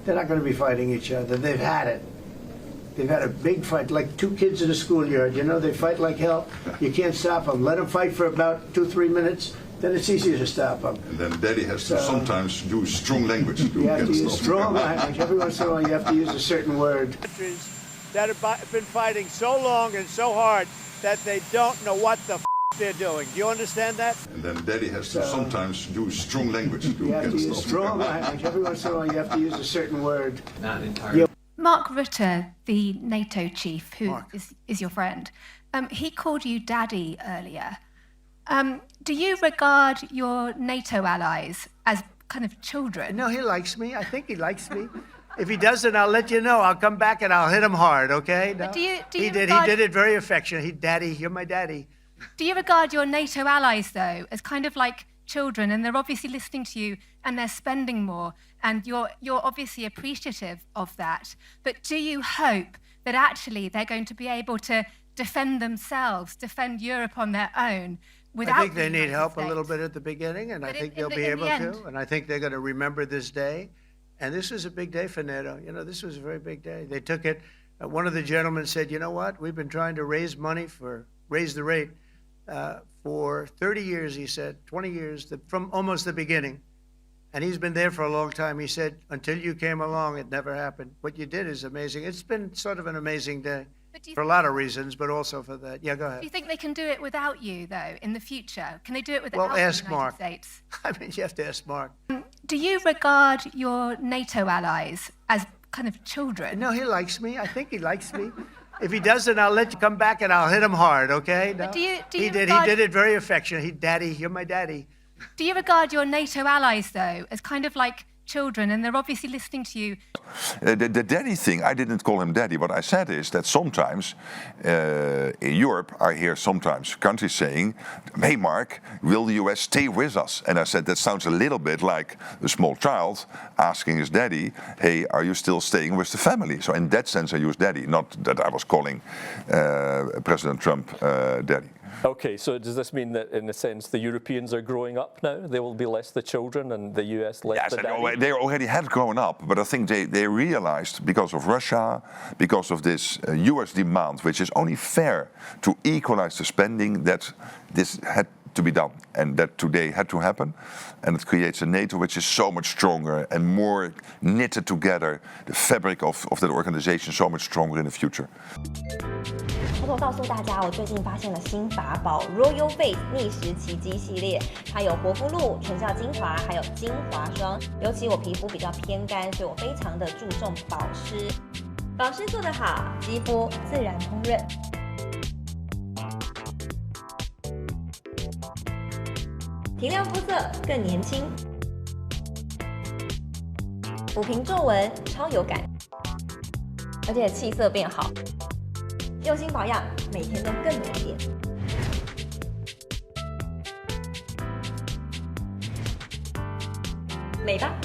They're not going to be fighting each other. They've had it. They've had a big fight, like two kids in a schoolyard. You know, they fight like hell. You can't stop them. Let them fight for about 2-3 minutes. Then it's easier to stop them. And then Daddy has to sometimes use strong language. You have to use strong language. Every once in a while, you have to use a certain word. Countries that have been fighting so long and so hard that they don't know what the they're doing. Do you understand that? And then Daddy has to sometimes use strong language. You have to use strong language. Every once in a while, you have to use a certain word. Not entirely. Mark Rutte, the NATO chief, who is your friend, he called you daddy earlier. Do you regard your NATO allies as kind of children? No, he likes me. I think he likes me. If he doesn't, I'll let you know. I'll come back and I'll hit him hard, okay? No? He did it very affectionately. Daddy, you're my daddy. Do you regard your NATO allies, though, as kind of like children, and they're obviously listening to you and they're spending more, and you're obviously appreciative of that, but do you hope that actually they're going to be able to defend themselves, defend Europe on their own without I think they need help States? a little bit at the beginning, and I think they'll be able to, and I think they're going to remember this day, and this is a big day for NATO. You know, this was a very big day. They took it. One of the gentlemen said, you know what, we've been trying to raise the rate for 30 years, he said, 20 years, from almost the beginning. And he's been there for a long time. He said, until you came along, it never happened. What you did is amazing. It's been sort of an amazing day for a lot of reasons, but also for that. Yeah, go ahead. Do you think they can do it without you, though, in the future? Can they do it without well, the ask United Mark. States? I mean, you have to ask Mark. Do you regard your NATO allies as kind of children? No, he likes me. I think he likes me. If he doesn't, I'll let you come back and I'll hit him hard, okay? No? But he did it very affectionately. Daddy, you're my daddy. Do you regard your NATO allies, though, as kind of like children, and they're obviously listening to you? The daddy thing, I didn't call him daddy. What I said is that sometimes in Europe, I hear sometimes countries saying, hey Mark, will the US stay with us? And I said, that sounds a little bit like a small child asking his daddy, hey, are you still staying with the family? So in that sense, I use daddy, not that I was calling President Trump daddy. Okay, so does this mean that, in a sense, the Europeans are growing up now? They will be less the children and the US less the daddy? Yes, they already had grown up, but I think they realized, because of Russia, because of this US demand, which is only fair to equalize the spending, that this had to be done, and that today had to happen, and it creates a NATO which is so much stronger and more knitted together, the fabric of that organization so much stronger in the future. 偷偷告诉大家，我最近发现了新法宝 Royal Face 逆时奇迹系列，它有活肤露、全效精华，还有精华霜。尤其我皮肤比较偏干，所以我非常的注重保湿。保湿做得好，肌肤自然烹润。提亮肤色更年轻，抚平皱纹超有感，而且气色变好。用心保养，每天都更美丽。美吧。